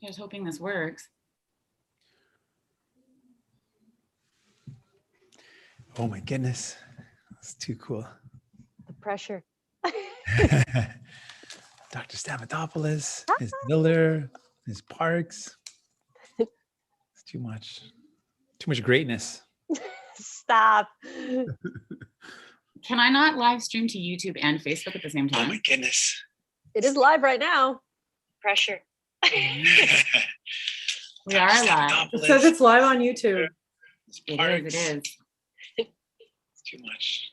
I was hoping this works. Oh my goodness, that's too cool. The pressure. Dr. Stamatopoulos, Ms. Miller, Ms. Parks. It's too much greatness. Stop. Can I not live stream to YouTube and Facebook at the same time? Oh my goodness. It is live right now. Pressure. We are live. It says it's live on YouTube. It is. It's too much.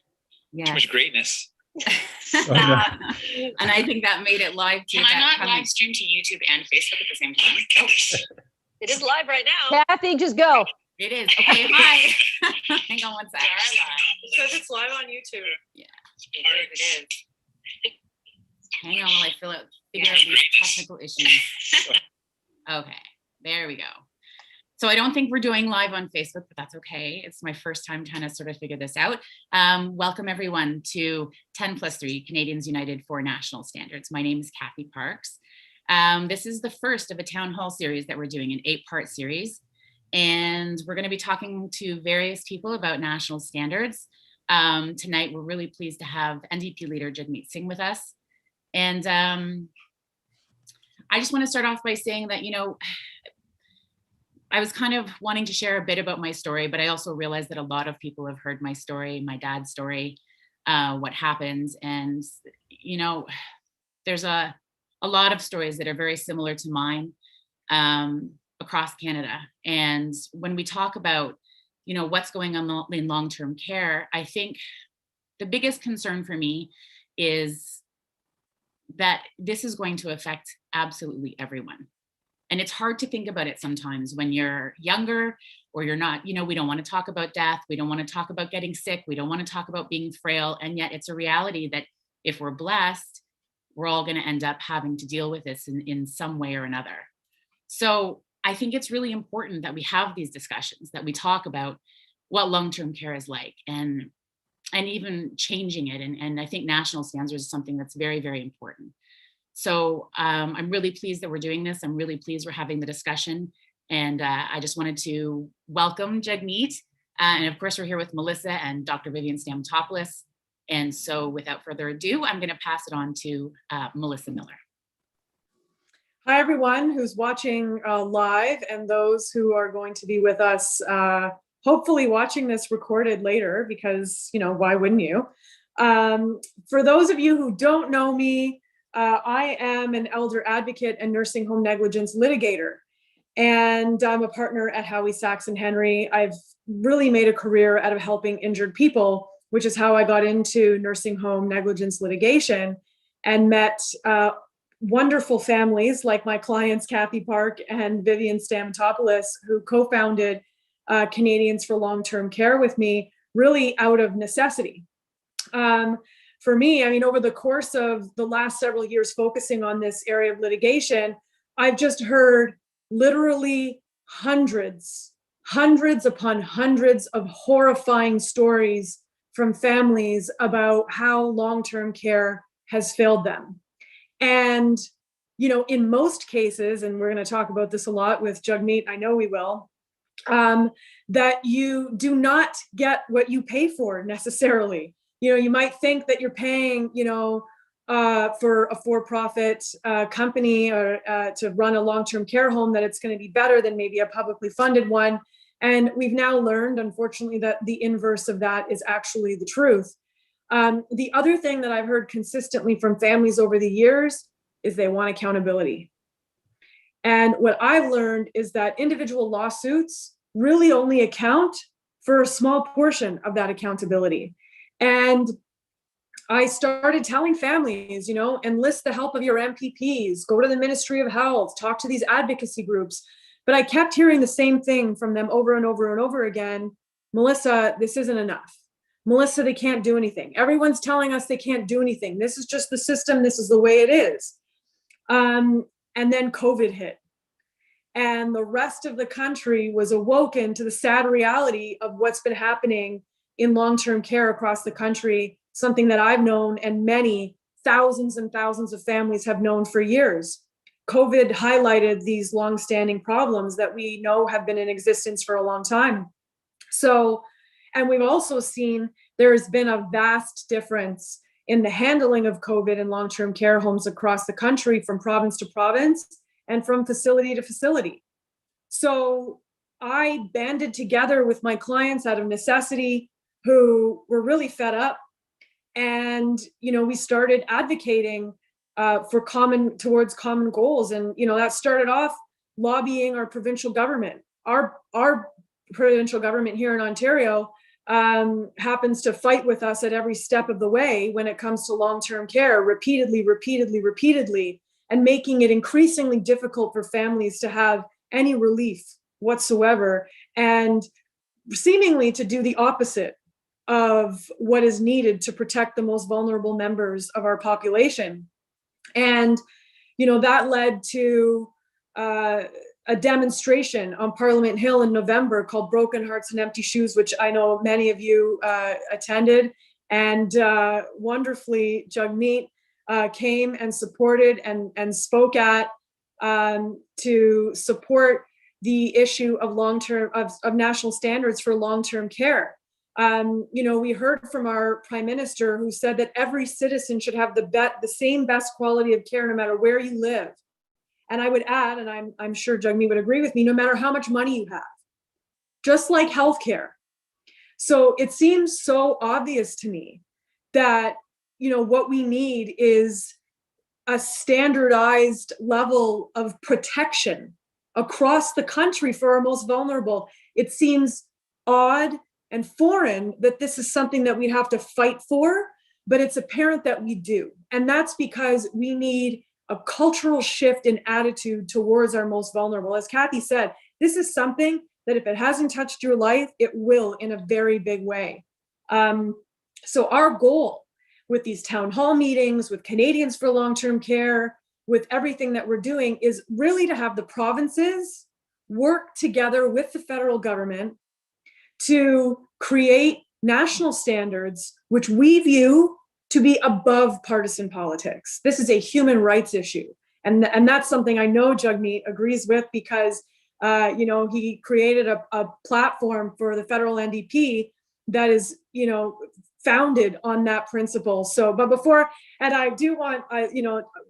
Yeah. Too much greatness. Stop. And I think that made it live too. Can I not live stream to YouTube and Facebook at the same time? It is live right now. Kathy, just go. It is. Okay, hi. Hang on one sec. It says it's live on YouTube. Yeah, it is. Hang on while I figure out these technical issues. Okay, there we go. So I don't think we're doing live on Facebook, but that's okay. It's my first time trying to sort of figure this out. Welcome everyone to 10+3 Canadians United for National Standards. My name is Kathy Parks. This is the first of a town hall series that we're doing, an 8-part series. And we're going to be talking to various people about national standards. Tonight, we're really pleased to have NDP leader Jagmeet Singh with us. And I just want to start off by saying that, you know, I was kind of wanting to share a bit about my story, but I also realized that a lot of people have heard my story, my dad's story, what happened. And, you know, there's a lot of stories that are very similar to mine across Canada. And when we talk about, you know, what's going on in long-term care, I think the biggest concern for me is that this is going to affect absolutely everyone. And it's hard to think about it sometimes when you're younger or you're not, you know, we don't want to talk about death. We don't want to talk about getting sick. We don't want to talk about being frail. And yet it's a reality that if we're blessed, we're all going to end up having to deal with this in some way or another. So I think it's really important that we have these discussions, that we talk about what long-term care is like and even changing it. And I think national standards is something that's very, very important. So I'm really pleased that we're doing this. I'm really pleased we're having the discussion. And I just wanted to welcome Jagmeet. And of course, we're here with Melissa and Dr. Vivian Stamatopoulos. And so without further ado, I'm going to pass it on to Melissa Miller. Hi, everyone who's watching live and those who are going to be with us, hopefully watching this recorded later, because, you know, why wouldn't you? For those of you who don't know me, I am an elder advocate and nursing home negligence litigator, and I'm a partner at Howie Saxon Henry. I've really made a career out of helping injured people, which is how I got into nursing home negligence litigation and met wonderful families like my clients, Kathy Park and Vivian Stamatopoulos, who co-founded Canadians for Long-Term Care with me, really out of necessity. For me, I mean, over the course of the last several years focusing on this area of litigation, I've just heard literally hundreds upon hundreds of horrifying stories from families about how long-term care has failed them. And, you know, in most cases, and we're going to talk about this a lot with Jagmeet, I know we will, that you do not get what you pay for necessarily. You know, you might think that you're paying, you know, for a for-profit company or to run a long-term care home, that it's going to be better than maybe a publicly funded one. And we've now learned, unfortunately, that the inverse of that is actually the truth. The other thing that I've heard consistently from families over the years is they want accountability. And what I've learned is that individual lawsuits really only account for a small portion of that accountability. And I started telling families, you know, enlist the help of your MPPs, go to the Ministry of Health, talk to these advocacy groups. But I kept hearing the same thing from them over and over and over again. Melissa, this isn't enough. Melissa, they can't do anything. Everyone's telling us they can't do anything. This is just the system. This is the way it is. And then COVID hit. And the rest of the country was awoken to the sad reality of what's been happening in long-term care across the country, something that I've known and many thousands and thousands of families have known for years. COVID highlighted these longstanding problems that we know have been in existence for a long time. So, and we've also seen there has been a vast difference in the handling of COVID in long-term care homes across the country, from province to province and from facility to facility. So I banded together with my clients out of necessity who were really fed up. And, we started advocating towards common goals. And, that started off lobbying our provincial government. Our provincial government here in Ontario happens to fight with us at every step of the way when it comes to long-term care, repeatedly, and making it increasingly difficult for families to have any relief whatsoever, and seemingly to do the opposite of what is needed to protect the most vulnerable members of our population. And, that led to a demonstration on Parliament Hill in November called Broken Hearts and Empty Shoes, which I know many of you attended. And wonderfully, Jagmeet came and supported and spoke at to support the issue of long-term of national standards for long-term care. We heard from our Prime Minister, who said that every citizen should have the same best quality of care no matter where you live. And I would add, and I'm sure Jagmeet would agree with me, no matter how much money you have, just like healthcare. So it seems so obvious to me that, what we need is a standardized level of protection across the country for our most vulnerable. It seems odd and foreign that this is something that we have to fight for, but it's apparent that we do. And that's because we need a cultural shift in attitude towards our most vulnerable. As Kathy said, this is something that if it hasn't touched your life, it will in a very big way. So our goal with these town hall meetings, with Canadians for Long-Term Care, with everything that we're doing, is really to have the provinces work together with the federal government to create national standards, which we view to be above partisan politics. This is a human rights issue. And that's something I know Jagmeet agrees with, because he created a platform for the federal NDP that is, founded on that principle. So, but before, and I do want,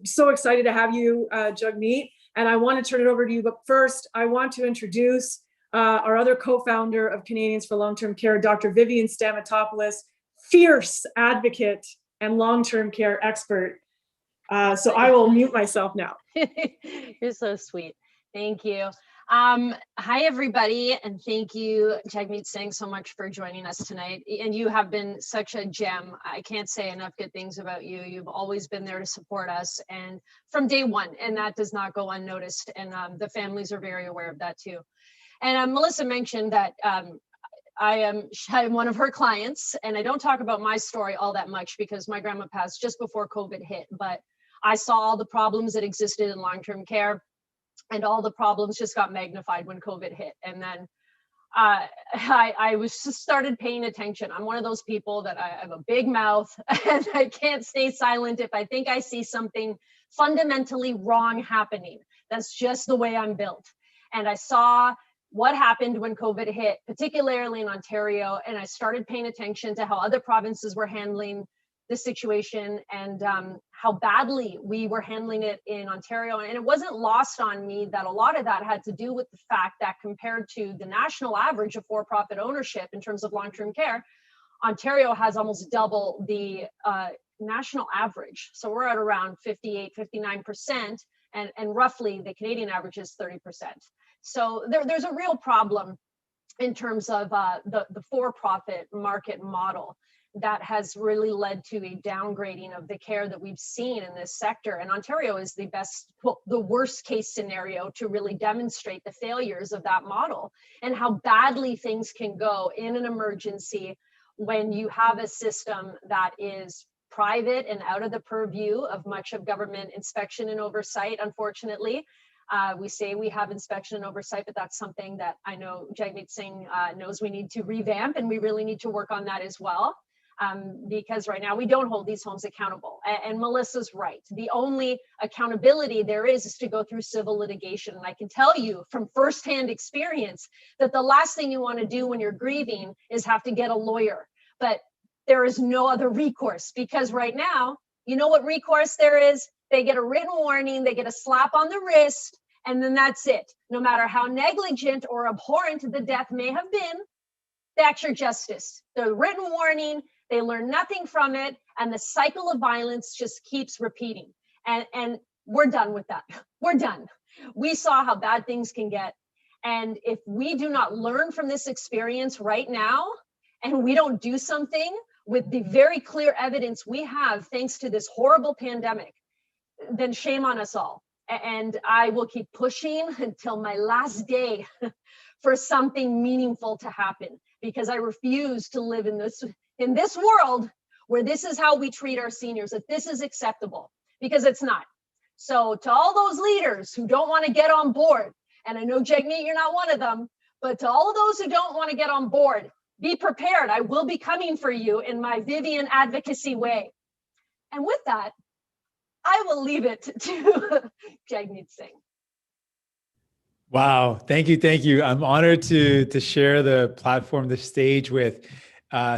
so excited to have you, Jagmeet, and I want to turn it over to you. But first, I want to introduce our other co-founder of Canadians for Long-Term Care, Dr. Vivian Stamatopoulos, fierce advocate and long-term care expert. So I will mute myself now. You're so sweet. Thank you. Hi, everybody. And thank you, Jagmeet Singh, so much for joining us tonight. And you have been such a gem. I can't say enough good things about you. You've always been there to support us, and from day one, and that does not go unnoticed. And the families are very aware of that too. And Melissa mentioned that I am one of her clients, and I don't talk about my story all that much because my grandma passed just before COVID hit, but I saw all the problems that existed in long-term care, and all the problems just got magnified when COVID hit. And then I was just started paying attention. I'm one of those people that I have a big mouth and I can't stay silent if I think I see something fundamentally wrong happening. That's just the way I'm built. And I saw what happened when COVID hit, particularly in Ontario, and I started paying attention to how other provinces were handling the situation and how badly we were handling it in Ontario. And it wasn't lost on me that a lot of that had to do with the fact that compared to the national average of for-profit ownership in terms of long-term care, Ontario has almost double the national average. So we're at around 58, 59%, and roughly the Canadian average is 30%. So there's a real problem in terms of the for-profit market model that has really led to a downgrading of the care that we've seen in this sector. And Ontario is the worst case scenario to really demonstrate the failures of that model and how badly things can go in an emergency when you have a system that is private and out of the purview of much of government inspection and oversight, unfortunately. We say we have inspection and oversight, but that's something that I know Jagmeet Singh knows we need to revamp, and we really need to work on that as well. because right now we don't hold these homes accountable. And Melissa's right. The only accountability there is to go through civil litigation. And I can tell you from firsthand experience that the last thing you want to do when you're grieving is have to get a lawyer. But there is no other recourse, because right now, you know what recourse there is? They get a written warning, they get a slap on the wrist, and then that's it. No matter how negligent or abhorrent the death may have been, that's your justice. The written warning, they learn nothing from it, and the cycle of violence just keeps repeating. And we're done with that. We're done. We saw how bad things can get. And if we do not learn from this experience right now, and we don't do something with the very clear evidence we have thanks to this horrible pandemic, then shame on us all. And I will keep pushing until my last day for something meaningful to happen, because I refuse to live in this world where this is how we treat our seniors, that this is acceptable, because it's not. So to all those leaders who don't want to get on board, and I know, Jagmeet, you're not one of them, but to all of those who don't want to get on board, be prepared. I will be coming for you in my Vivian advocacy way. And with that, I will leave it to Jagmeet Singh. Wow. Thank you. Thank you. I'm honored to share the platform, the stage with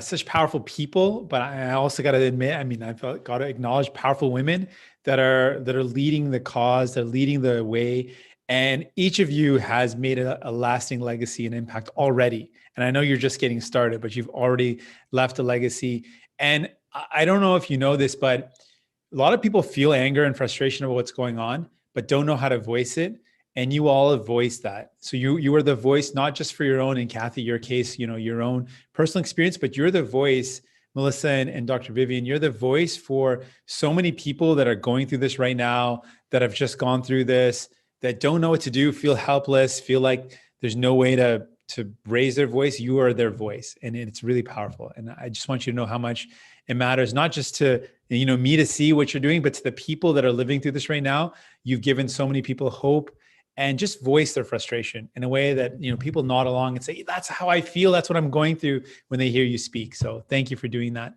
such powerful people, but I also got to admit, I mean, I've got to acknowledge powerful women that are leading the cause, they're leading the way. And each of you has made a lasting legacy and impact already. And I know you're just getting started, but you've already left a legacy. And I don't know if you know this, but a lot of people feel anger and frustration about what's going on, but don't know how to voice it. And you all have voiced that. So you are the voice, not just for your own, and Kathy, your case, you know, your own personal experience, but you're the voice, Melissa and Dr. Vivian, you're the voice for so many people that are going through this right now, that have just gone through this, that don't know what to do, feel helpless, feel like there's no way to raise their voice. You are their voice, and it's really powerful. And I just want you to know how much it matters, not just to, you know, me to see what you're doing, but to the people that are living through this right now. You've given so many people hope, and just voice their frustration in a way that, you know, people nod along and say, that's how I feel. That's what I'm going through, when they hear you speak. So thank you for doing that.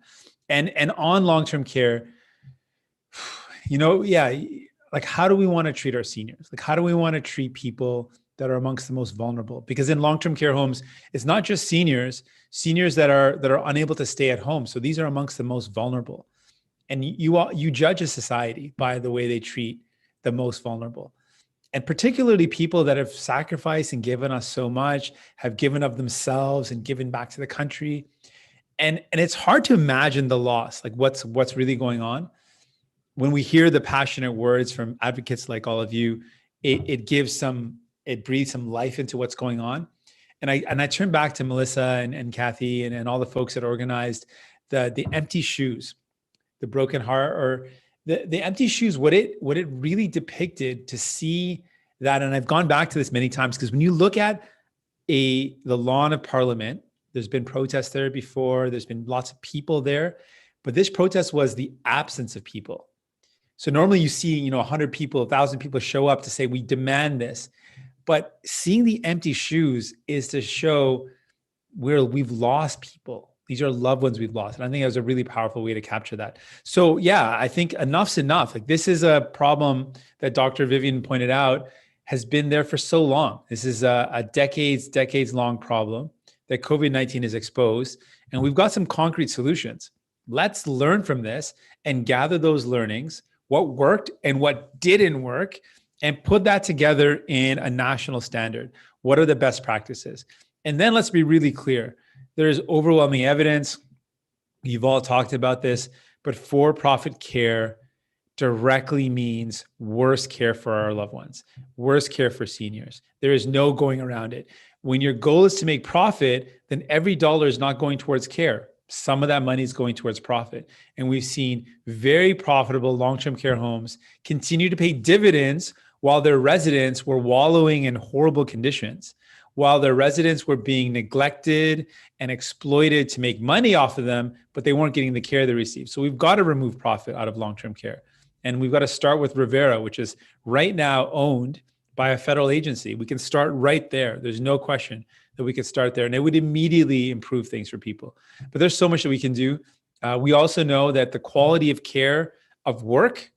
And on long-term care, you know, yeah, like, how do we want to treat our seniors? Like, how do we want to treat people that are amongst the most vulnerable? Because in long-term care homes, it's not just seniors that are unable to stay at home. So these are amongst the most vulnerable. And you judge a society by the way they treat the most vulnerable. And particularly people that have sacrificed and given us so much, have given of themselves and given back to the country. And it's hard to imagine the loss, like what's really going on. When we hear the passionate words from advocates like all of you, it breathes some life into what's going on. And I turn back to Melissa and Kathy and all the folks that organized the empty shoes, the broken heart, or the empty shoes, what it really depicted, to see that. And I've gone back to this many times, because when you look at the lawn of Parliament, there's been protests there before, there's been lots of people there, but this protest was the absence of people. So normally you see, you know, 100 people, 1,000 people show up to say, we demand this. But seeing the empty shoes is to show where we've lost people. These are loved ones we've lost. And I think that was a really powerful way to capture that. So yeah, I think enough's enough. Like, this is a problem that Dr. Vivian pointed out has been there for so long. This is a decades long problem that COVID-19 has exposed. And we've got some concrete solutions. Let's learn from this and gather those learnings, what worked and what didn't work, and put that together in a national standard. What are the best practices? And then let's be really clear. There's overwhelming evidence. You've all talked about this, but for-profit care directly means worse care for our loved ones, worse care for seniors. There is no going around it. When your goal is to make profit, then every dollar is not going towards care. Some of that money is going towards profit. And we've seen very profitable long-term care homes continue to pay dividends while their residents were wallowing in horrible conditions, while their residents were being neglected and exploited to make money off of them, but they weren't getting the care they received. So we've got to remove profit out of long-term care. And we've got to start with Rivera, which is right now owned by a federal agency. We can start right there. There's no question that we could start there, and it would immediately improve things for people. But there's so much that we can do. We also know that the quality of care of work,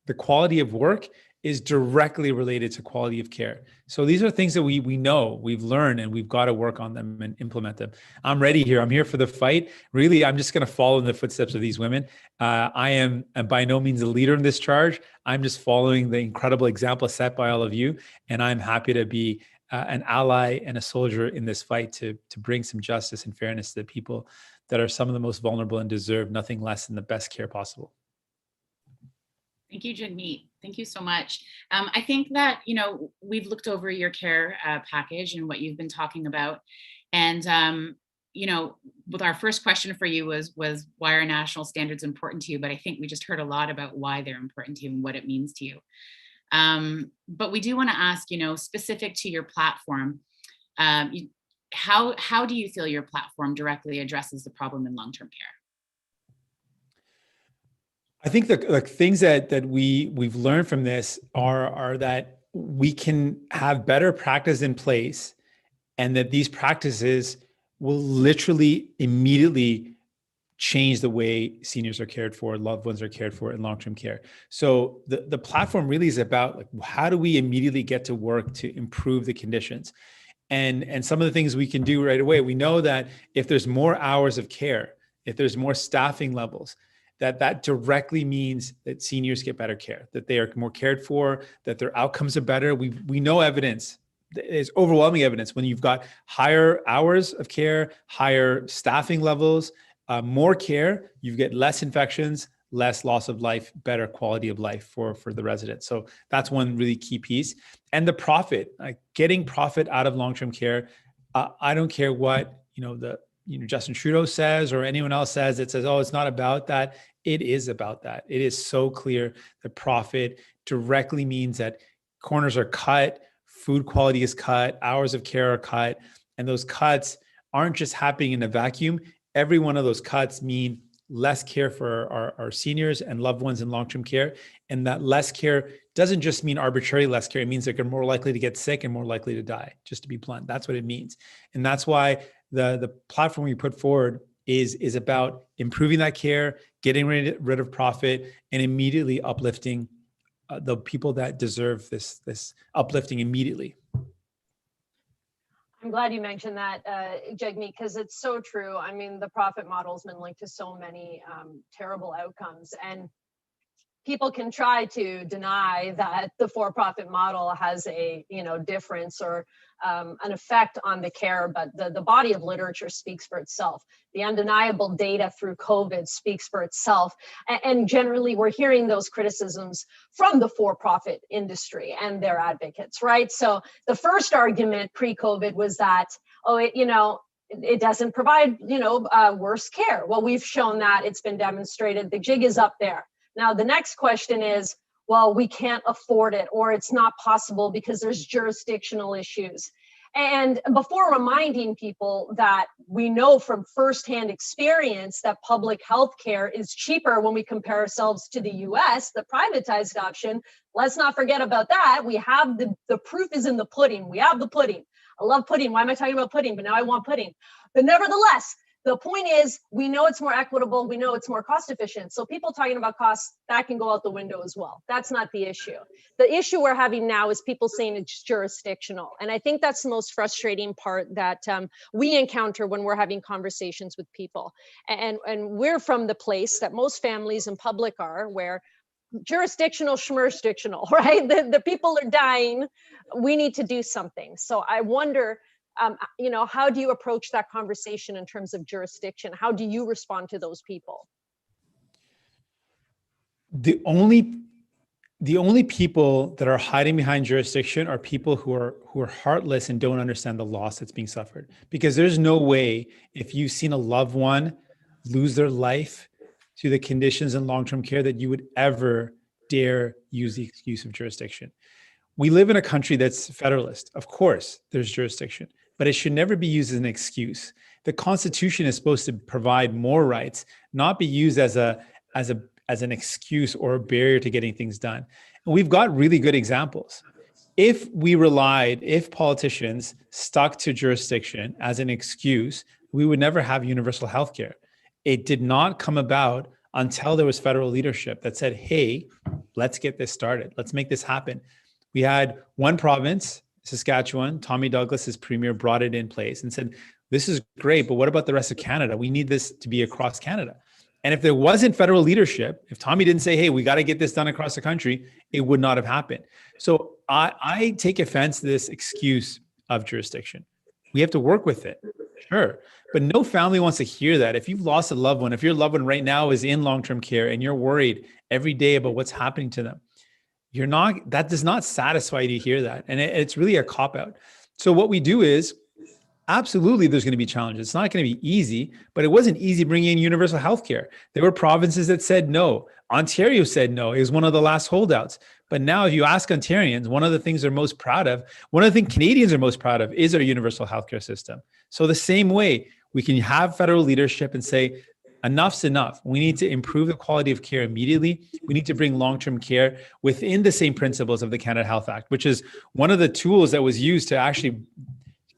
the quality of work is directly related to quality of care. So these are things that we know, we've learned, and we've got to work on them and implement them. I'm ready here. I'm here for the fight. Really, I'm just going to follow in the footsteps of these women. I am by no means a leader in this charge. I'm just following the incredible example set by all of you. And I'm happy to be an ally and a soldier in this fight to bring some justice and fairness to the people that are some of the most vulnerable and deserve nothing less than the best care possible. Thank you, Jagmeet. Thank you so much. I think that, we've looked over your care package and what you've been talking about. And, with our first question for you was why are national standards important to you? But I think we just heard a lot about why they're important to you and what it means to you. But we do want to ask, specific to your platform, how do you feel your platform directly addresses the problem in long-term care? I think the things that we've learned from this are that we can have better practice in place, and that these practices will literally immediately change the way seniors are cared for, loved ones are cared for in long-term care. So the platform really is about how do we immediately get to work to improve the conditions? And some of the things we can do right away. We know that if there's more hours of care, if there's more staffing levels, that directly means that seniors get better care, that they are more cared for, that their outcomes are better. We know evidence. There's overwhelming evidence when you've got higher hours of care, higher staffing levels, more care, you get less infections, less loss of life, better quality of life for the residents. So that's one really key piece. And the profit, getting profit out of long-term care. I don't care what, Justin Trudeau says or anyone else says that says, oh, it's not about that. It is about that. It is so clear that profit directly means that corners are cut, food quality is cut, hours of care are cut, and those cuts aren't just happening in a vacuum. Every one of those cuts mean less care for our seniors and loved ones in long-term care. And that less care doesn't just mean arbitrarily less care. It means they're more likely to get sick and more likely to die, just to be blunt. That's what it means. And that's why the platform we put forward is about improving that care, getting rid of profit, and immediately uplifting the people that deserve this uplifting immediately. I'm glad you mentioned that, Jagmeet, because it's so true. I mean, the profit model has been linked to so many terrible outcomes, and people can try to deny that the for-profit model has a difference or an effect on the care, but the body of literature speaks for itself. The undeniable data through COVID speaks for itself. And generally, we're hearing those criticisms from the for-profit industry and their advocates, right? So the first argument pre-COVID was that, it doesn't provide, worse care. Well, we've shown that, it's been demonstrated, the jig is up there. Now, the next question is, well, we can't afford it, or it's not possible because there's jurisdictional issues. And before reminding people that we know from firsthand experience that public health care is cheaper when we compare ourselves to the US, the privatized option, let's not forget about that. We have the proof is in the pudding. We have the pudding. I love pudding. Why am I talking about pudding? But now I want pudding. But nevertheless, the point is, we know it's more equitable. We know it's more cost efficient. So people talking about costs, that can go out the window as well. That's not the issue. The issue we're having now is people saying it's jurisdictional. And I think that's the most frustrating part that we encounter when we're having conversations with people. And we're from the place that most families in public are, where jurisdictional, schmersdictional, right? The people are dying. We need to do something. So I wonder, how do you approach that conversation in terms of jurisdiction? How do you respond to those people? The only people that are hiding behind jurisdiction are people who are heartless and don't understand the loss that's being suffered. Because there's no way, if you've seen a loved one lose their life to the conditions in long-term care, that you would ever dare use the excuse of jurisdiction. We live in a country that's federalist. Of course, there's jurisdiction, but it should never be used as an excuse. The Constitution is supposed to provide more rights, not be used as an excuse or a barrier to getting things done. And we've got really good examples. If politicians stuck to jurisdiction as an excuse, we would never have universal health care. It did not come about until there was federal leadership that said, hey, let's get this started. Let's make this happen. We had one province, Saskatchewan, Tommy Douglas as premier, brought it in place and said, this is great, but what about the rest of Canada? We need this to be across Canada. And if there wasn't federal leadership, if Tommy didn't say, hey, we got to get this done across the country, it would not have happened. So I take offense to this excuse of jurisdiction. We have to work with it. Sure. But no family wants to hear that. If you've lost a loved one, if your loved one right now is in long-term care and you're worried every day about what's happening to them, that does not satisfy you to hear that. And it's really a cop-out. So what we do is, absolutely, there's going to be challenges. It's not going to be easy, but it wasn't easy bringing in universal healthcare. There were provinces that said no. Ontario said no. It was one of the last holdouts. But now if you ask Ontarians, one of the things they're most proud of, one of the things Canadians are most proud of is our universal healthcare system. So the same way we can have federal leadership and say, enough's enough. We need to improve the quality of care immediately. We need to bring long-term care within the same principles of the Canada Health Act, which is one of the tools that was used to actually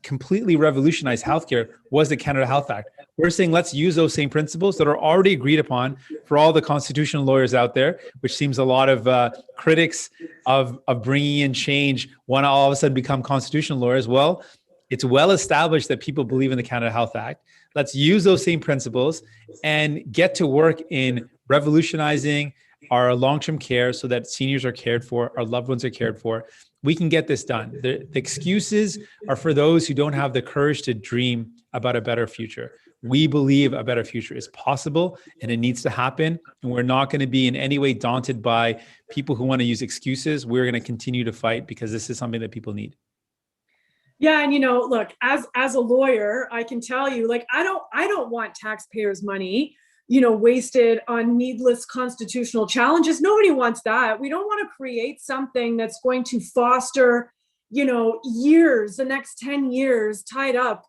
completely revolutionize healthcare was the Canada Health Act. We're saying let's use those same principles that are already agreed upon for all the constitutional lawyers out there, which seems a lot of critics of bringing in change want to all of a sudden become constitutional lawyers. Well, it's well established that people believe in the Canada Health Act. Let's use those same principles and get to work in revolutionizing our long-term care so that seniors are cared for, our loved ones are cared for. We can get this done. The excuses are for those who don't have the courage to dream about a better future. We believe a better future is possible and it needs to happen. And we're not going to be in any way daunted by people who want to use excuses. We're going to continue to fight because this is something that people need. Yeah, and look, as a lawyer, I can tell you, like, I don't want taxpayers' money, wasted on needless constitutional challenges. Nobody wants that. We don't want to create something that's going to foster, years, the next 10 years tied up,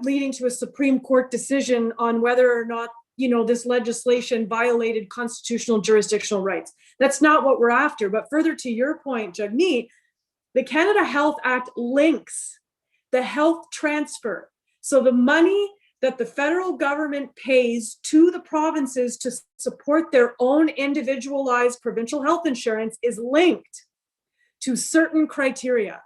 leading to a Supreme Court decision on whether or not, this legislation violated constitutional jurisdictional rights. That's not what we're after. But further to your point, Jagmeet, the Canada Health Act links the health transfer. So the money that the federal government pays to the provinces to support their own individualized provincial health insurance is linked to certain criteria.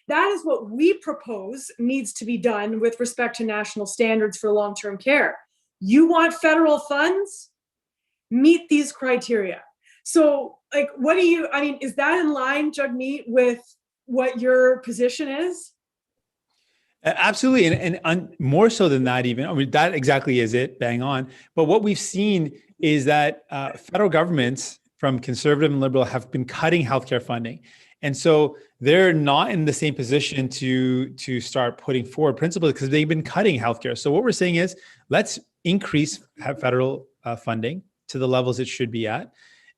That is what we propose needs to be done with respect to national standards for long-term care. You want federal funds? Meet these criteria. So, is that in line, Jagmeet, with what your position is? Absolutely. And more so than that, even. I mean, that exactly is it, bang on. But what we've seen is that federal governments from conservative and liberal have been cutting healthcare funding. And so they're not in the same position to start putting forward principles because they've been cutting healthcare. So what we're saying is let's increase federal funding to the levels it should be at.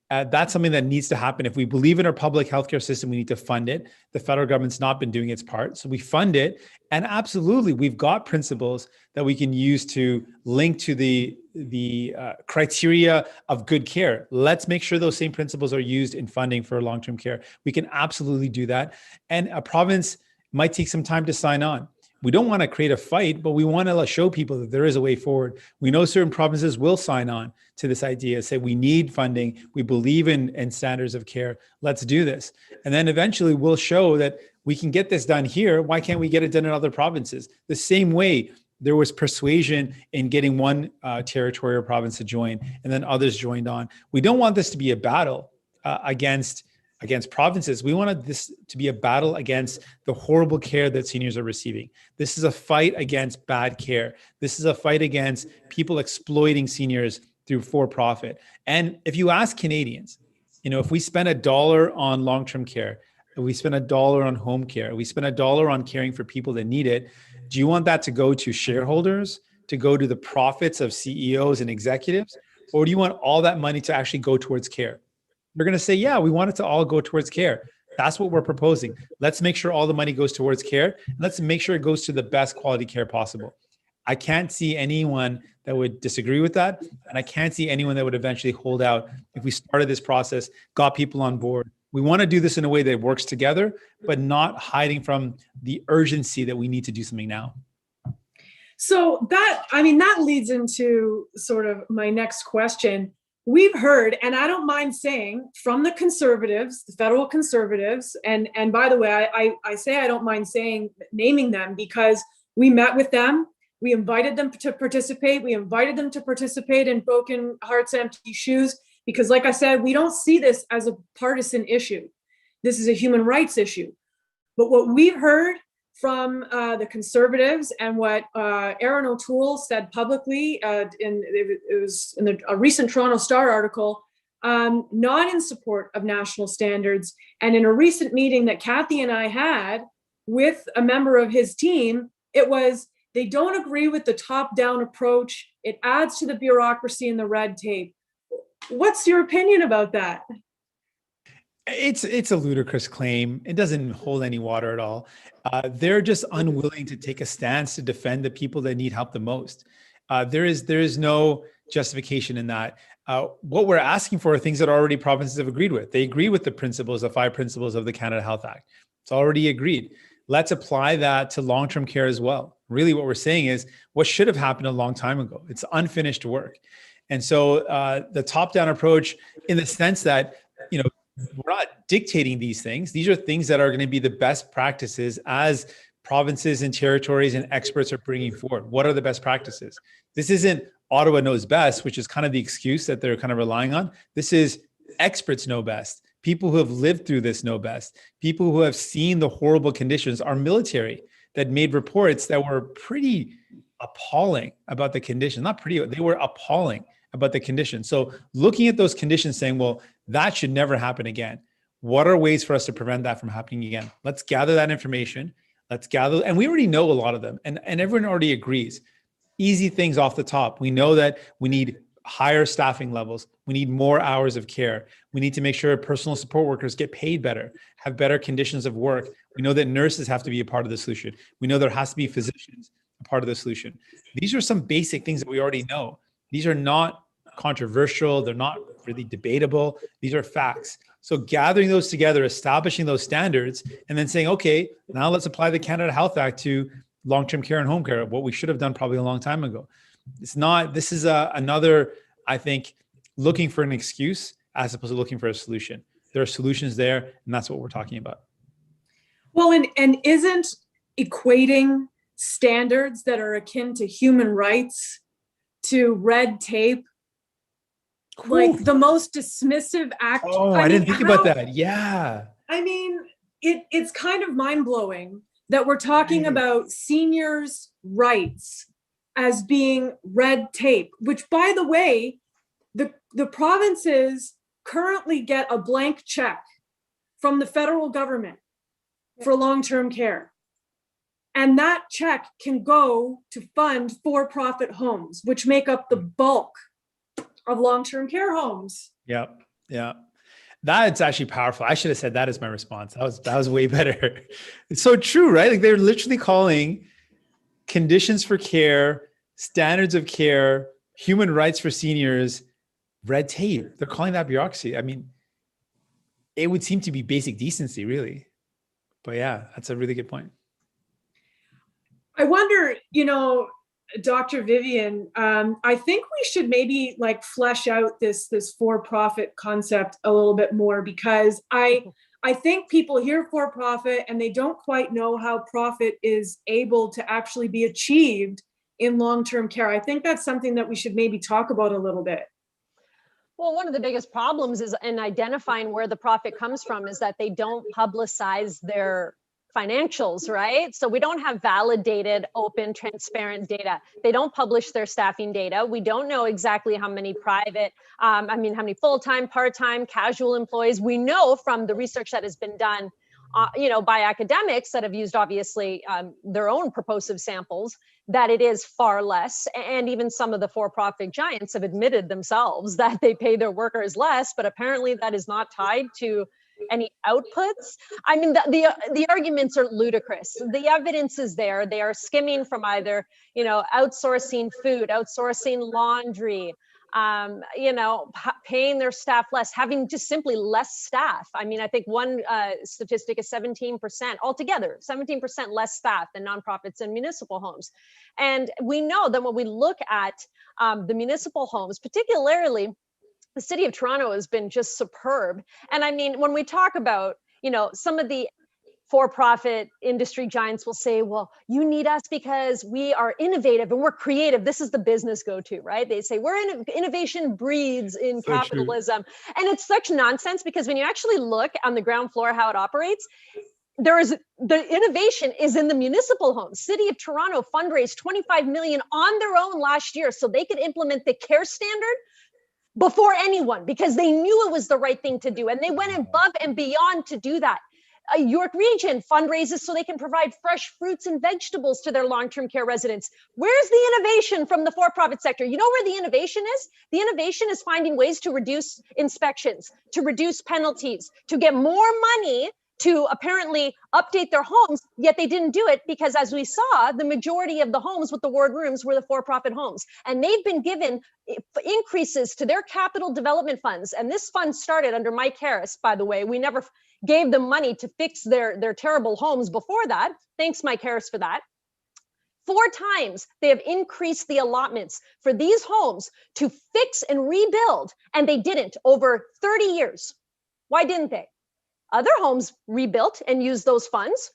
That's something that needs to happen. If we believe in our public healthcare system, we need to fund it. The federal government's not been doing its part. So we fund it. And absolutely, we've got principles that we can use to link to the criteria of good care. Let's make sure those same principles are used in funding for long-term care. We can absolutely do that. And a province might take some time to sign on. We don't want to create a fight, but we want to show people that there is a way forward. We know certain provinces will sign on to this idea, say we need funding, we believe in standards of care, let's do this. And then eventually we'll show that we can get this done here. Why can't we get it done in other provinces? The same way there was persuasion in getting one territory or province to join, and then others joined on. We don't want this to be a battle against provinces. We want this to be a battle against the horrible care that seniors are receiving. This is a fight against bad care. This is a fight against people exploiting seniors through for-profit. And if you ask Canadians, if we spend $1 on long-term care, if we spend $1 on home care, we spend $1 on caring for people that need it, do you want that to go to shareholders, to go to the profits of CEOs and executives, or do you want all that money to actually go towards care? They're going to say, yeah, we want it to all go towards care. That's what we're proposing. Let's make sure all the money goes towards care. And let's make sure it goes to the best quality care possible. I can't see anyone that would disagree with that. And I can't see anyone that would eventually hold out if we started this process, got people on board. We want to do this in a way that works together, but not hiding from the urgency that we need to do something now. So that leads into sort of my next question. We've heard, and I don't mind saying, from the conservatives, the federal conservatives, and by the way, I say I don't mind naming them because we met with them. We invited them to participate. We invited them to participate in Broken Hearts, Empty Shoes, because like I said, we don't see this as a partisan issue. This is a human rights issue. But what we've heard from the conservatives and what Aaron O'Toole said publicly, it was in a recent Toronto Star article, not in support of national standards. And in a recent meeting that Kathy and I had with a member of his team, it was, they don't agree with the top-down approach. It adds to the bureaucracy and the red tape. What's your opinion about that? It's a ludicrous claim. It doesn't hold any water at all. They're just unwilling to take a stance to defend the people that need help the most. There is no justification in that. What we're asking for are things that already provinces have agreed with. They agree with the principles, the 5 principles of the Canada Health Act. It's already agreed. Let's apply that to long-term care as well. Really what we're saying is what should have happened a long time ago. It's unfinished work. And so the top-down approach, in the sense that, we're not dictating these things. These are things that are going to be the best practices as provinces and territories and experts are bringing forward. What are the best practices? This isn't Ottawa knows best, which is kind of the excuse that they're kind of relying on. This is experts know best. People who have lived through this know best. People who have seen the horrible conditions. Our military that made reports that were pretty appalling about the condition. Not pretty, they were appalling about the conditions. So looking at those conditions saying, well, that should never happen again. What are ways for us to prevent that from happening again? Let's gather that information. And we already know a lot of them, and everyone already agrees. Easy things off the top. We know that we need higher staffing levels. We need more hours of care. We need to make sure personal support workers get paid better, have better conditions of work. We know that nurses have to be a part of the solution. We know there has to be physicians a part of the solution. These are some basic things that we already know. These are not controversial. They're not really debatable. These are facts. So gathering those together, establishing those standards, and then saying, okay, now let's apply the Canada Health Act to long-term care and home care, what we should have done probably a long time ago. This is another, I think, looking for an excuse as opposed to looking for a solution. There are solutions there, and that's what we're talking about. Well, and isn't equating standards that are akin to human rights to red tape like the most dismissive act? Oh, I didn't think about that. Yeah. I mean, it's kind of mind-blowing that we're talking about seniors' rights as being red tape, which, by the way, the provinces currently get a blank check from the federal government for long-term care. And that check can go to fund for-profit homes, which make up the bulk of long-term care homes. Yep. Yeah. That's actually powerful. I should have said that as my response. That was way better. It's so true, right? Like they're literally calling conditions for care, standards of care, human rights for seniors, red tape. They're calling that bureaucracy. I mean, it would seem to be basic decency, really. But yeah, that's a really good point. I wonder, Dr. Vivian, I think we should maybe flesh out this for-profit concept a little bit more, because I think people hear for-profit and they don't quite know how profit is able to actually be achieved in long-term care. I think that's something that we should maybe talk about a little bit. Well, one of the biggest problems is in identifying where the profit comes from is that they don't publicize their financials, right? So we don't have validated, open, transparent data. They don't publish their staffing data. We don't know exactly how many private, how many full-time, part-time, casual employees. We know from the research that has been done, by academics that have used obviously their own purposive samples, that it is far less. And even some of the for-profit giants have admitted themselves that they pay their workers less, but apparently that is not tied to any outputs. I mean, the arguments are ludicrous. The evidence is there. They are skimming from either, outsourcing food, outsourcing laundry, paying their staff less, having just simply less staff. I mean, I think one statistic is 17% altogether, 17% less staff than nonprofits and municipal homes. And we know that when we look at the municipal homes, particularly the city of Toronto has been just superb. And I mean, when we talk about, some of the for-profit industry giants will say, well, you need us because we are innovative and we're creative. This is the business go-to, right? They say innovation breeds in So capitalism. And it's such nonsense, because when you actually look on the ground floor how it operates, the innovation is in the municipal homes. City of Toronto fundraised $25 million on their own last year so they could implement the care standard before anyone, because they knew it was the right thing to do. And they went above and beyond to do that. York Region fundraises so they can provide fresh fruits and vegetables to their long-term care residents. Where's the innovation from the for-profit sector? You know where the innovation is? The innovation is finding ways to reduce inspections, to reduce penalties, to get more money to apparently update their homes, yet they didn't do it because, as we saw, the majority of the homes with the ward rooms were the for-profit homes. And they've been given increases to their capital development funds. And this fund started under Mike Harris, by the way. We never gave them money to fix their terrible homes before that. Thanks, Mike Harris, for that. 4 times they have increased the allotments for these homes to fix and rebuild, and they didn't over 30 years. Why didn't they? Other homes rebuilt and used those funds.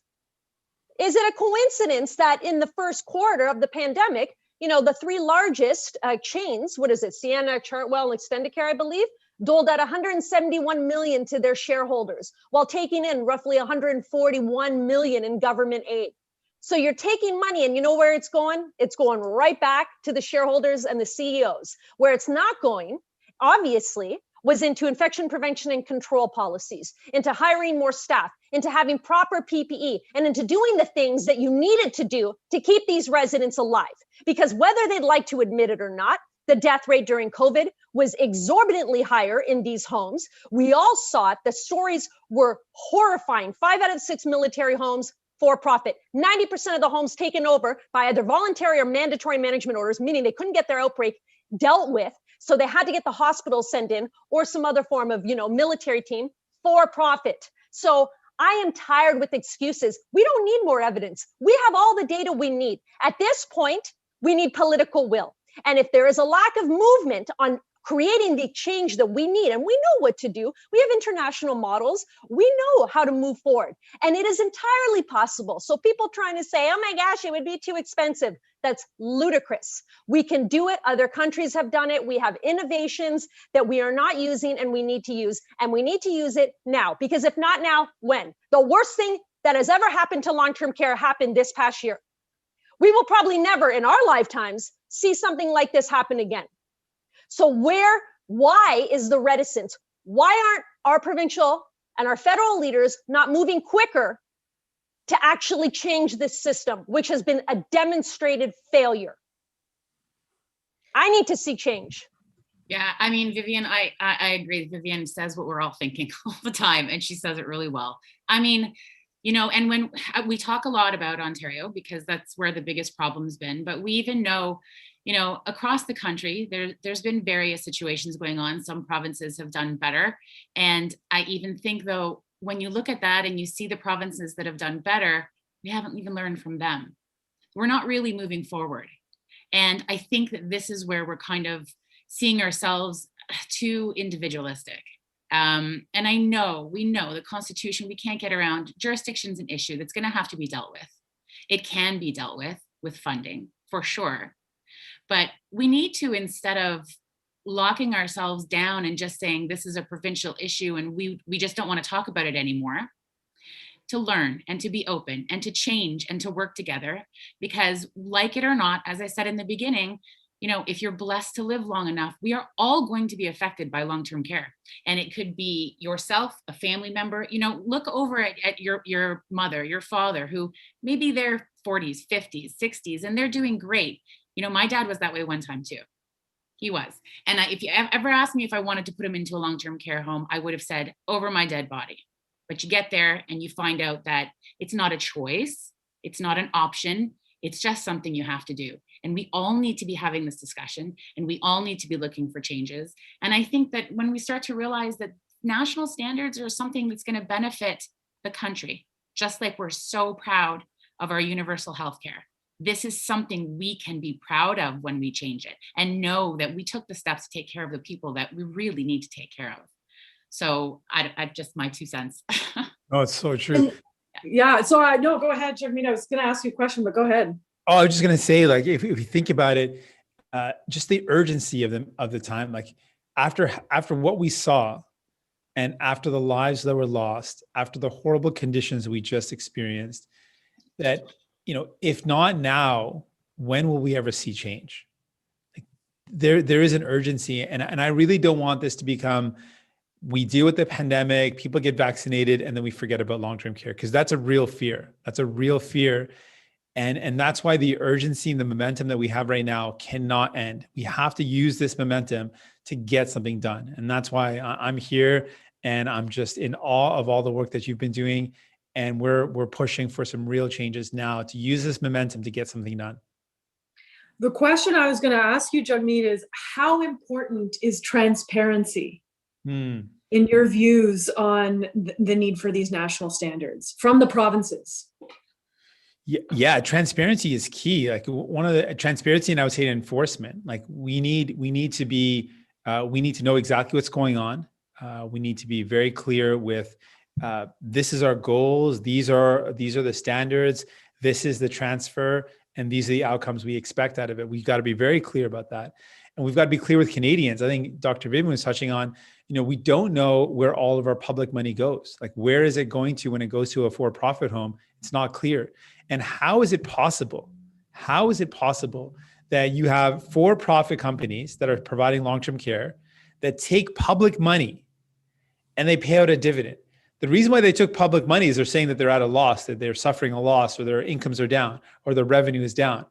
Is it a coincidence that in the first quarter of the pandemic, the 3 largest chains, what is it, Sienna, Chartwell, and Extendicare, I believe, doled out $171 million to their shareholders while taking in roughly $141 million in government aid. So you're taking money, and you know where it's going? It's going right back to the shareholders and the CEOs. Where it's not going, obviously, was into infection prevention and control policies, into hiring more staff, into having proper PPE, and into doing the things that you needed to do to keep these residents alive. Because whether they'd like to admit it or not, the death rate during COVID was exorbitantly higher in these homes. We all saw it. The stories were horrifying. 5 out of 6 military homes, for profit. 90% of the homes taken over by either voluntary or mandatory management orders, meaning they couldn't get their outbreak dealt with. So they had to get the hospitals sent in or some other form of, military team, for profit. So I am tired with excuses. We don't need more evidence. We have all the data we need. At this point, we need political will. And if there is a lack of movement on creating the change that we need, and we know what to do, we have international models, we know how to move forward, and it is entirely possible. So people trying to say, oh my gosh, it would be too expensive, that's ludicrous. We can do it. Other countries have done it. We have innovations that we are not using and we need to use, and we need to use it now, because if not now, when? The worst thing that has ever happened to long-term care happened this past year. We will probably never in our lifetimes see something like this happen again. So why is the reticence? Why aren't our provincial and our federal leaders not moving quicker to actually change this system, which has been a demonstrated failure? I need to see change. Yeah, I mean, Vivian, I agree. Vivian says what we're all thinking all the time, and she says it really well. I mean, and when we talk a lot about Ontario, because that's where the biggest problem's been, but we even know, across the country, there's been various situations going on. Some provinces have done better. And I even think, though, when you look at that and you see the provinces that have done better, we haven't even learned from them. We're not really moving forward. And I think that this is where we're kind of seeing ourselves too individualistic. And we know the Constitution, we can't get around. Jurisdiction's an issue that's going to have to be dealt with. It can be dealt with funding, for sure. But we need to, instead of locking ourselves down and just saying this is a provincial issue and we just don't want to talk about it anymore, to learn and to be open and to change and to work together. Because, like it or not, as I said in the beginning, if you're blessed to live long enough, we are all going to be affected by long-term care. And it could be yourself, a family member. Look over at your mother, your father, who maybe they're 40s, 50s, 60s, and they're doing great. My dad was that way one time too. He was. And if you ever asked me if I wanted to put him into a long-term care home, I would have said over my dead body. But you get there and you find out that it's not a choice. It's not an option. It's just something you have to do. And we all need to be having this discussion, and we all need to be looking for changes. And I think that when we start to realize that national standards are something that's going to benefit the country, just like we're so proud of our universal health care. This is something we can be proud of when we change it and know that we took the steps to take care of the people that we really need to take care of. So I just my 2 cents. Oh, it's so true. Yeah. So no, go ahead, Jagmeet. I was going to ask you a question, but go ahead. Oh, I was just going to say, like, if you think about it, just the urgency of the time, like after what we saw, and after the lives that were lost, after the horrible conditions we just experienced, that, you know, if not now, when will we ever see change? Like, there is an urgency, and I really don't want this to become, we deal with the pandemic, people get vaccinated, and then we forget about long-term care, because that's a real fear. That's a real fear. And that's why the urgency and the momentum that we have right now cannot end. We have to use this momentum to get something done. And that's why I'm here, and I'm just in awe of all the work that you've been doing. And we're pushing for some real changes now to use this momentum to get something done. The question I was going to ask you, Jagmeet, is how important is transparency in your views on the need for these national standards from the provinces? Yeah, transparency is key. Like, one of the transparency, and I would say enforcement. Like, we need to know exactly what's going on. We need to be very clear with, this is our goals. These are the standards. This is the transfer, and these are the outcomes we expect out of it. We've got to be very clear about that. And we've got to be clear with Canadians. I think Dr. Vivian was touching on, you know, we don't know where all of our public money goes. Like, where is it going to when it goes to a for-profit home? It's not clear. And how is it possible? How is it possible that you have for-profit companies that are providing long-term care that take public money and they pay out a dividend? The reason why they took public money is they're saying that they're at a loss, that they're suffering a loss, or their incomes are down, or their revenue is down.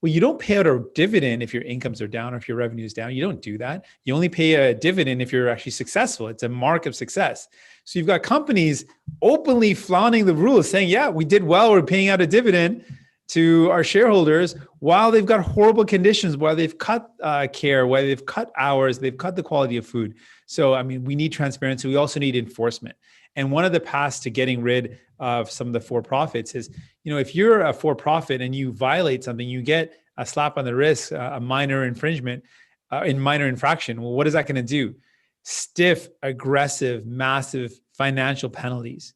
Well, you don't pay out a dividend if your incomes are down or if your revenue is down. You don't do that. You only pay a dividend if you're actually successful. It's a mark of success. So you've got companies openly flaunting the rules, saying, yeah, we did well, we're paying out a dividend to our shareholders, while they've got horrible conditions, while they've cut care, while they've cut hours, they've cut the quality of food. So, I mean, we need transparency. We also need enforcement. And one of the paths to getting rid of some of the for-profits is, you know, if you're a for-profit and you violate something, you get a slap on the wrist, a minor infringement, minor infraction. Well, what is that going to do? Stiff, aggressive, massive financial penalties.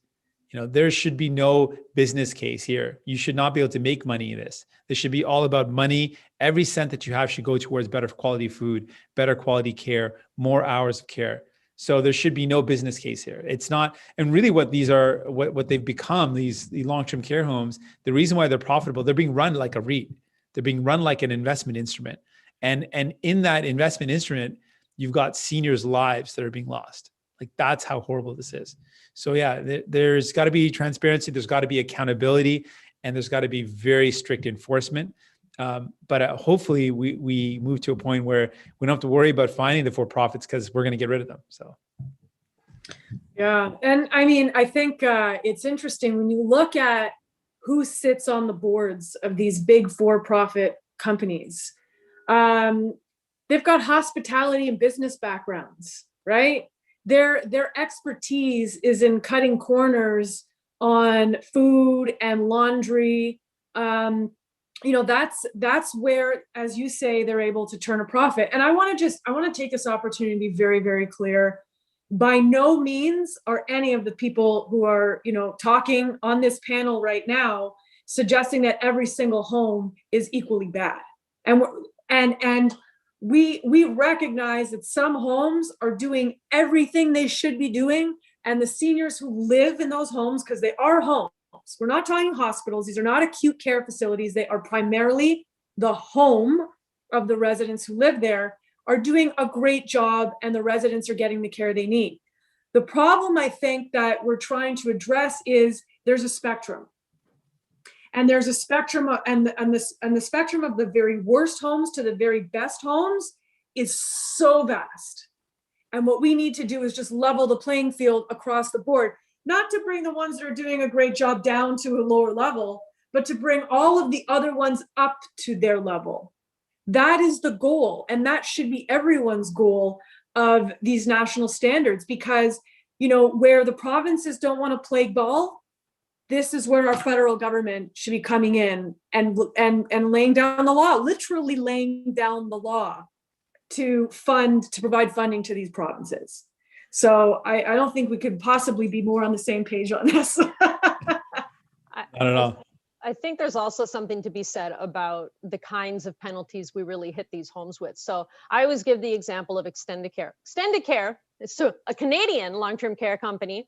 You know, there should be no business case here. You should not be able to make money in this. This should be all about money. Every cent that you have should go towards better quality food, better quality care, more hours of care. So there should be no business case here. It's not, and really what these are, what they've become, these long-term care homes, the reason why they're profitable, they're being run like a REIT. They're being run like an investment instrument. And in that investment instrument, you've got seniors' lives that are being lost. Like, that's how horrible this is. So yeah, there's got to be transparency. There's got to be accountability, and there's got to be very strict enforcement. But hopefully we move to a point where we don't have to worry about finding the for-profits, because we're going to get rid of them. So. Yeah. And I mean, I think it's interesting when you look at who sits on the boards of these big for-profit companies. They've got hospitality and business backgrounds, right? Their expertise is in cutting corners on food and laundry. You know, that's where, as you say, they're able to turn a profit. And I want to take this opportunity to be very, very clear. By no means are any of the people who are, you know, talking on this panel right now suggesting that every single home is equally bad. And we recognize that some homes are doing everything they should be doing, and the seniors who live in those homes, because they are homes. We're not talking hospitals. These are not acute care facilities. They are primarily the home of the residents who live there, are doing a great job, and the residents are getting the care they need. The problem, I think, that we're trying to address is there's a spectrum. And there's a spectrum of, and the spectrum of the very worst homes to the very best homes is so vast. And what we need to do is just level the playing field across the board, not to bring the ones that are doing a great job down to a lower level, but to bring all of the other ones up to their level. That is the goal. And that should be everyone's goal of these national standards, because, where the provinces don't want to play ball, this is where our federal government should be coming in and laying down the law, literally laying down the law to provide funding to these provinces. So I don't think we could possibly be more on the same page on this. Not at all. I think there's also something to be said about the kinds of penalties we really hit these homes with. So I always give the example of Extended Care. Extended Care is a Canadian long-term care company.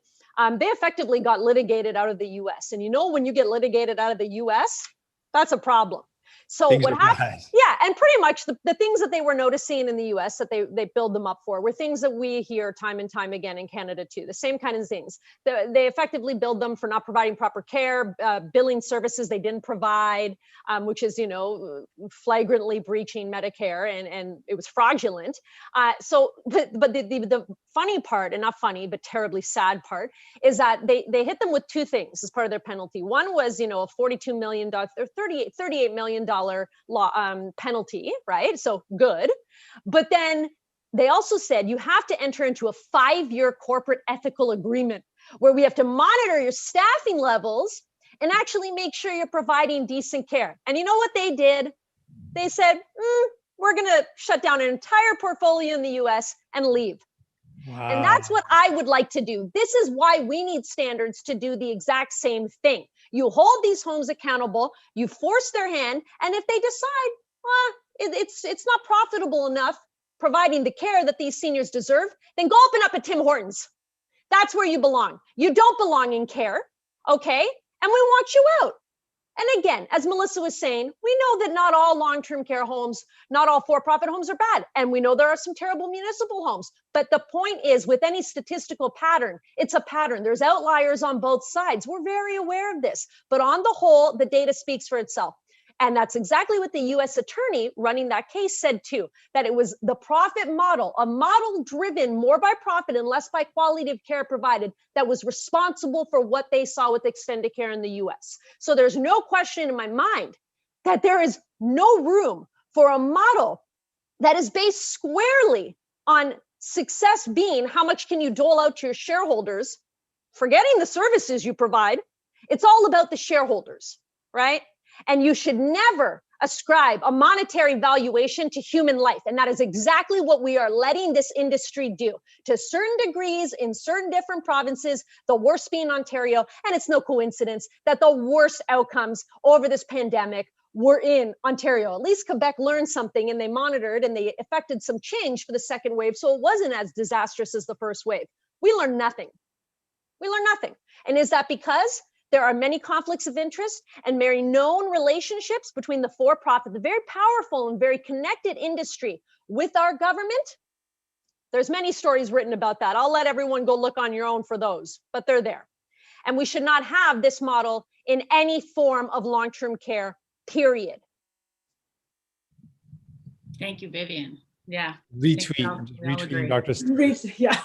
They effectively got litigated out of the US. And when you get litigated out of the US, that's a problem. So Things what are happened? bad. Yeah, and pretty much the things that they were noticing in the US that they build them up for were things that we hear time and time again in Canada too. The same kind of things. They effectively build them for not providing proper care, billing services they didn't provide, which is flagrantly breaching Medicare, and it was fraudulent. But the funny part, and not funny but terribly sad part, is that they hit them with two things as part of their penalty. One was a $42 million or $38 million penalty, right? So good. But then they also said you have to enter into a 5-year corporate ethical agreement where we have to monitor your staffing levels and actually make sure you're providing decent care. And you know what they did? They said, we're going to shut down an entire portfolio in the US and leave. Wow. And that's what I would like to do. This is why we need standards to do the exact same thing. You hold these homes accountable, you force their hand, and if they decide, it's not profitable enough providing the care that these seniors deserve, then go open up a Tim Hortons. That's where you belong. You don't belong in care, okay? And we want you out. And again, as Melissa was saying, we know that not all long-term care homes, not all for-profit homes are bad. And we know there are some terrible municipal homes. But the point is, with any statistical pattern, it's a pattern. There's outliers on both sides. We're very aware of this. But on the whole, the data speaks for itself. And that's exactly what the US attorney running that case said too, that it was the profit model, a model driven more by profit and less by quality of care provided, that was responsible for what they saw with extended care in the US. So there's no question in my mind that there is no room for a model that is based squarely on success being how much can you dole out to your shareholders, forgetting the services you provide. It's all about the shareholders, right? And you should never ascribe a monetary valuation to human life. And that is exactly what we are letting this industry do to certain degrees in certain different provinces, the worst being Ontario. And it's no coincidence that the worst outcomes over this pandemic were in Ontario. At least Quebec learned something and they monitored and they effected some change for the second wave. So it wasn't as disastrous as the first wave. We learned nothing. We learned nothing. And is that because there are many conflicts of interest and very known relationships between the for-profit, the very powerful and very connected industry with our government? There's many stories written about that. I'll let everyone go look on your own for those, but they're there. And we should not have this model in any form of long-term care, period. Thank you, Vivian. Yeah. Retweeting Dr. Yeah.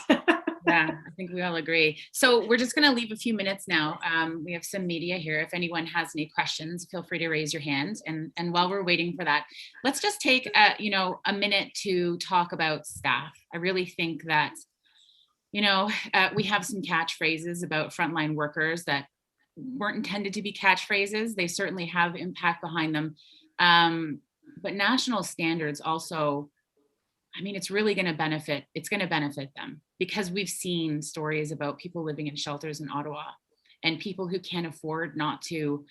Yeah, I think we all agree. So we're just going to leave a few minutes now. We have some media here. If anyone has any questions, feel free to raise your hand. And while we're waiting for that, let's just take a minute to talk about staff. I really think that, we have some catchphrases about frontline workers that weren't intended to be catchphrases. They certainly have impact behind them. But national standards also, it's really going to benefit. It's going to benefit them, because we've seen stories about people living in shelters in Ottawa and people who can't afford not to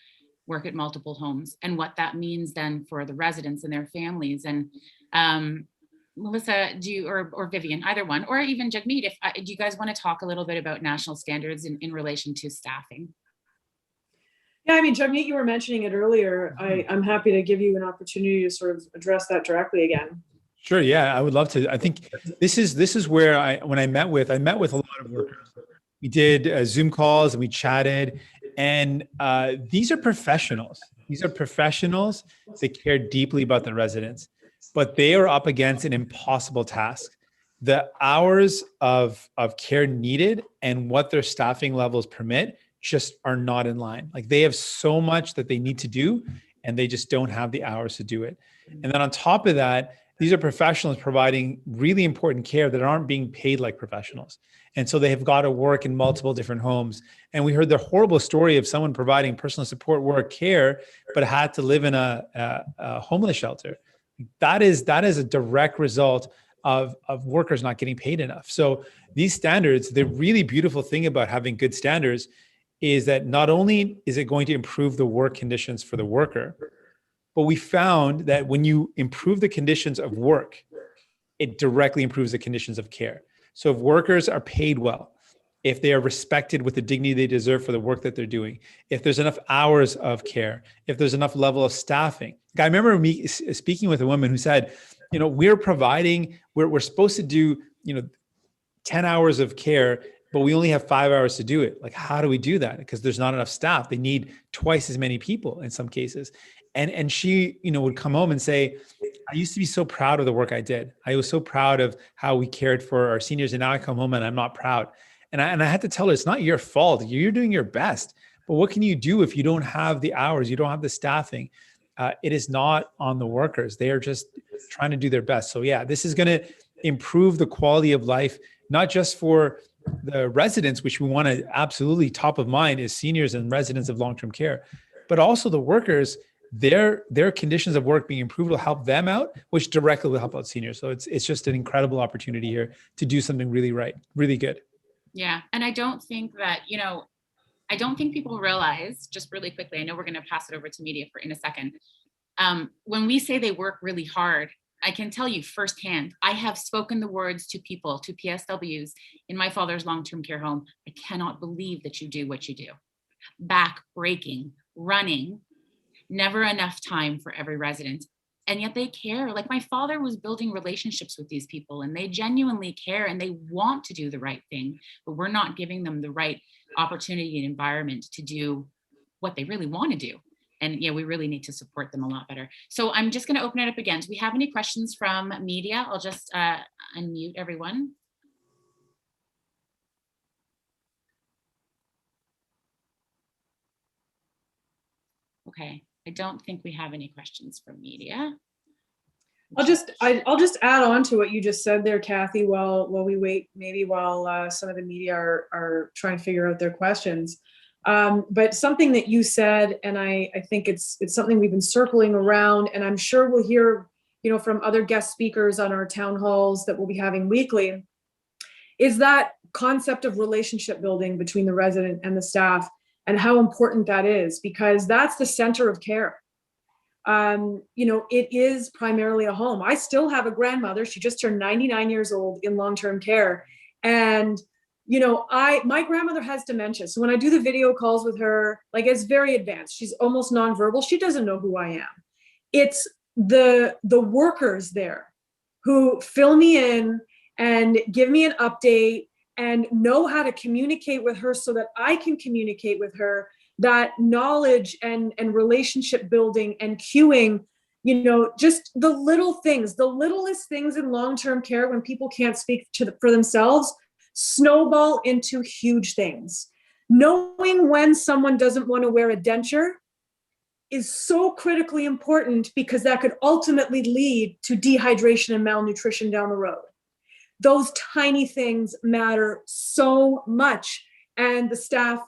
work at multiple homes, and what that means then for the residents and their families. And Melissa, or Vivian, either one, or even Jagmeet, do you guys want to talk a little bit about national standards in relation to staffing? Yeah, Jagmeet, you were mentioning it earlier. I'm happy to give you an opportunity to sort of address that directly again. Sure. Yeah, I would love to. I think this is where I met with a lot of workers. We did Zoom calls and we chatted, and these are professionals. These are professionals that care deeply about the residents, but they are up against an impossible task. The hours of care needed and what their staffing levels permit just are not in line. Like they have so much that they need to do and they just don't have the hours to do it. And then on top of that, these are professionals providing really important care that aren't being paid like professionals. And so they have got to work in multiple different homes. And we heard the horrible story of someone providing personal support work care, but had to live in a homeless shelter. That is a direct result of workers not getting paid enough. So these standards, the really beautiful thing about having good standards is that not only is it going to improve the work conditions for the worker, but we found that when you improve the conditions of work, it directly improves the conditions of care. So if workers are paid well, if they are respected with the dignity they deserve for the work that they're doing, if there's enough hours of care, if there's enough level of staffing. I remember me speaking with a woman who said, we're supposed to do, 10 hours of care, but we only have 5 hours to do it. Like, how do we do that? Because there's not enough staff. They need twice as many people in some cases. And she, would come home and say, I used to be so proud of the work I did. I was so proud of how we cared for our seniors. And now I come home and I'm not proud. And I had to tell her, it's not your fault. You're doing your best. But what can you do if you don't have the hours, you don't have the staffing? It is not on the workers. They are just trying to do their best. So yeah, this is going to improve the quality of life, not just for the residents, which we want to absolutely top of mind is seniors and residents of long-term care, but also the workers. Their conditions of work being improved will help them out, which directly will help out seniors. So it's just an incredible opportunity here to do something really right, really good. Yeah. And I don't think that, I don't think people realize, just really quickly, I know we're going to pass it over to media in a second. When we say they work really hard, I can tell you firsthand, I have spoken the words to people, to PSWs in my father's long-term care home. I cannot believe that you do what you do. Back breaking, running, never enough time for every resident. And yet they care. Like my father was building relationships with these people and they genuinely care and they want to do the right thing, but we're not giving them the right opportunity and environment to do what they really want to do. And yeah, we really need to support them a lot better. So I'm just going to open it up again. Do we have any questions from media? I'll just unmute everyone. Okay. I don't think we have any questions from media. I'll just add on to what you just said there, Kathy, while we wait, maybe while some of the media are trying to figure out their questions. But something that you said, and I think it's something we've been circling around, and I'm sure we'll hear, from other guest speakers on our town halls that we'll be having weekly, is that concept of relationship building between the resident and the staff and how important that is, because that's the center of care. It is primarily a home. I still have a grandmother. She just turned 99 years old in long-term care. And, my grandmother has dementia. So when I do the video calls with her, like it's very advanced. She's almost nonverbal. She doesn't know who I am. It's the workers there who fill me in and give me an update and know how to communicate with her so that I can communicate with her. That knowledge and relationship building and queuing, just the little things, the littlest things in long-term care when people can't speak for themselves, snowball into huge things. Knowing when someone doesn't want to wear a denture is so critically important because that could ultimately lead to dehydration and malnutrition down the road. Those tiny things matter so much, and the staff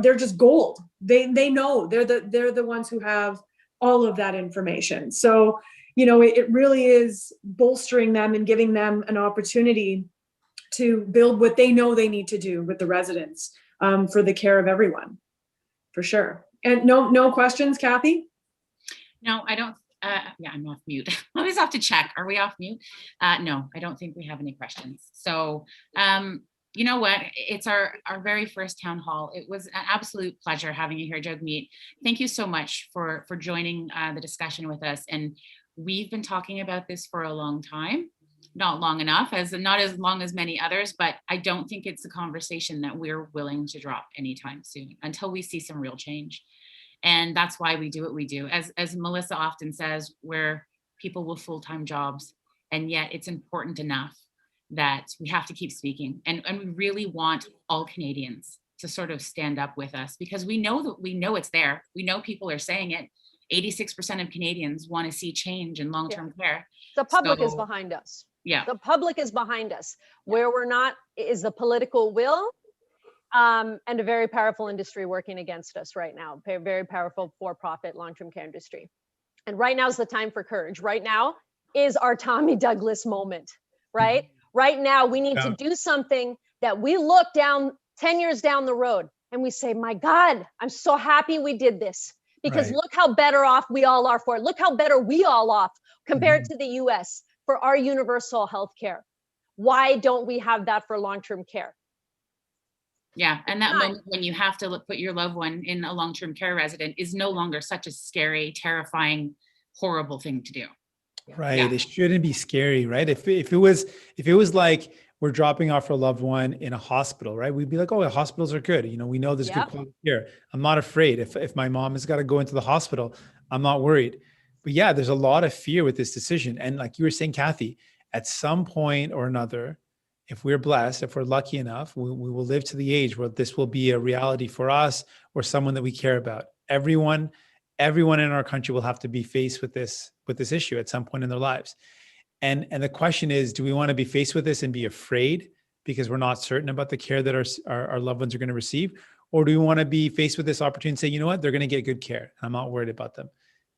they're just gold. They know they're the ones who have all of that information. So, it really is bolstering them and giving them an opportunity to build what they know they need to do with the residents for the care of everyone, for sure. And no questions, Kathy? No, I don't. Yeah, I'm off mute. I always have to check. Are we off mute? No, I don't think we have any questions. So, you know what? It's our very first town hall. It was an absolute pleasure having you here, Jagmeet. Thank you so much for joining the discussion with us. And we've been talking about this for a long time, not long enough, not as long as many others, but I don't think it's a conversation that we're willing to drop anytime soon until we see some real change. And that's why we do what we do. As Melissa often says, we're people with full-time jobs, and yet it's important enough that we have to keep speaking. And we really want all Canadians to sort of stand up with us, because we know it's there. We know people are saying it. 86% of Canadians want to see change in long-term care. The public is So, behind us. yeah. The public is behind us. Where we're not is the political will, and a very powerful industry working against us right now. Very powerful for-profit long-term care industry. And right now is the time for courage. Right now is our Tommy Douglas moment, right? Right now, we need to do something that we look down 10 years down the road and we say, my God, I'm so happy we did this, because look how better off we all are for it. Look how better we all off compared to the US for our universal health care. Why don't we have that for long-term care? Yeah, and that moment when you have to put your loved one in a long-term care resident is no longer such a scary, terrifying, horrible thing to do. Right. Yeah. It shouldn't be scary, right? If it was like we're dropping off our loved one in a hospital, right? We'd be like, oh, the hospitals are good. You know, we know there's good quality care. I'm not afraid. If my mom has got to go into the hospital, I'm not worried. But yeah, there's a lot of fear with this decision. And like you were saying, Kathy, at some point or another, if we're blessed, if we're lucky enough, we will live to the age where this will be a reality for us or someone that we care about. Everyone in our country will have to be faced with this issue at some point in their lives. And the question is, do we want to be faced with this and be afraid because we're not certain about the care that our loved ones are going to receive? Or do we want to be faced with this opportunity and say, you know what, they're going to get good care. I'm not worried about them.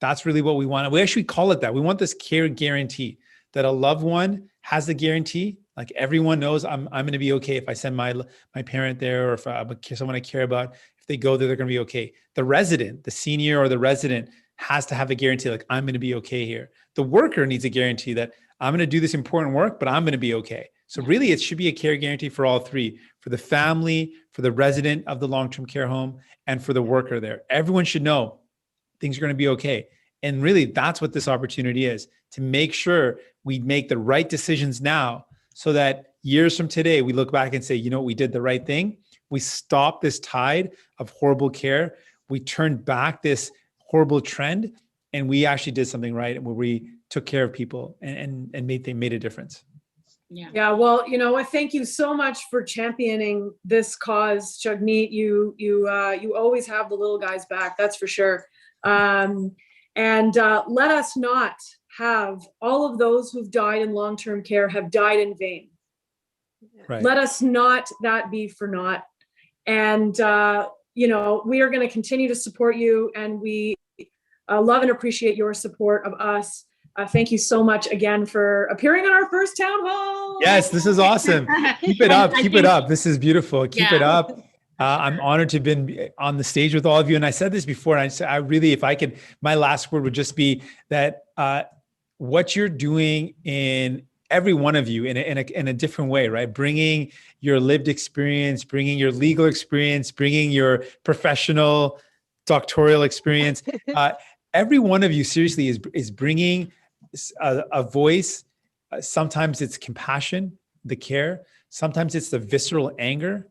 That's really what we want. We actually call it that. We want this care guarantee, that a loved one has the guarantee. Like everyone knows I'm going to be okay if I send my parent there, or if someone I care about, if they go there, they're going to be okay. The resident, the senior or the resident has to have a guarantee, like I'm going to be okay here. The worker needs a guarantee that I'm going to do this important work, but I'm going to be okay. So really it should be a care guarantee for all three, for the family, for the resident of the long-term care home, and for the worker there. Everyone should know things are going to be okay. And really that's what this opportunity is, to make sure we make the right decisions now, so that years from today, we look back and say, you know, we did the right thing. We stopped this tide of horrible care. We turned back this horrible trend, and we actually did something right, where we took care of people and made a difference. Yeah. Well, you know, thank you so much for championing this cause, Jagmeet. You always have the little guys back. That's for sure. And let us not have all of those who've died in long-term care have died in vain. Right. Let us not that be for naught. And, you know, we are going to continue to support you, and we love and appreciate your support of us. Thank you so much again for appearing on our first town hall. Yes, this is awesome. Keep it up. Keep it up. This is beautiful. Keep it up. I'm honored to have been on the stage with all of you. And I said this before, and I really, if I could, my last word would just be that what you're doing in every one of you in a different way, right? Bringing your lived experience, bringing your legal experience, bringing your professional doctoral experience. Every one of you seriously is bringing a voice. Sometimes it's compassion, the care. Sometimes it's the visceral anger.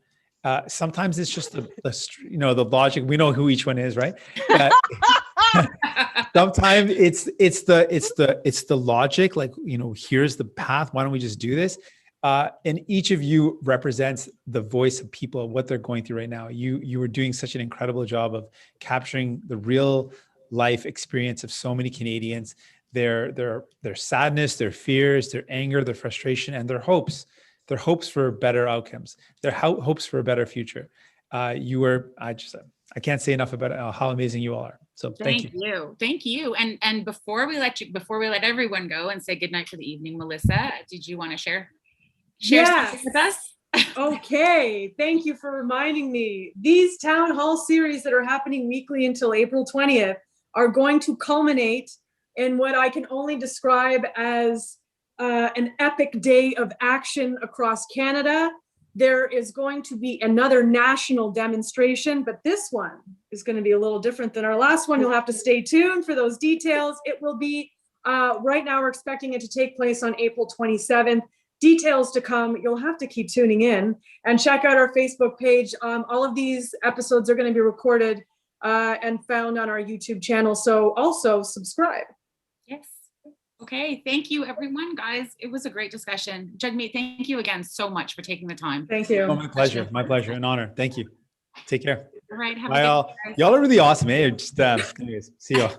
Sometimes it's just the logic. We know who each one is, right? Sometimes it's the logic, like, you know, here's the path. Why don't we just do this? And each of you represents the voice of people, what they're going through right now. You were doing such an incredible job of capturing the real life experience of so many Canadians, their sadness, their fears, their anger, their frustration, and their hopes for better outcomes, their hopes for a better future. I can't say enough about how amazing you all are. So thank you. And before we let everyone go and say goodnight for the evening, Melissa, did you want to share something with us? Okay, thank you for reminding me. These town hall series that are happening weekly until April 20th are going to culminate in what I can only describe as an epic day of action across Canada. There is going to be another national demonstration, but this one is going to be a little different than our last one. You'll have to stay tuned for those details. It will be, right now we're expecting it to take place on April 27th. Details to come. You'll have to keep tuning in and check out our Facebook page. All of these episodes are going to be recorded and found on our YouTube channel. So also subscribe. Yes. Okay. Thank you, everyone, guys. It was a great discussion. Jagmeet, thank you again so much for taking the time. Thank you. Oh, my pleasure. My pleasure. An honor. Thank you. Take care. All right. Have a Bye, good all. day, guys. Y'all are really awesome, eh? Just anyways, see y'all.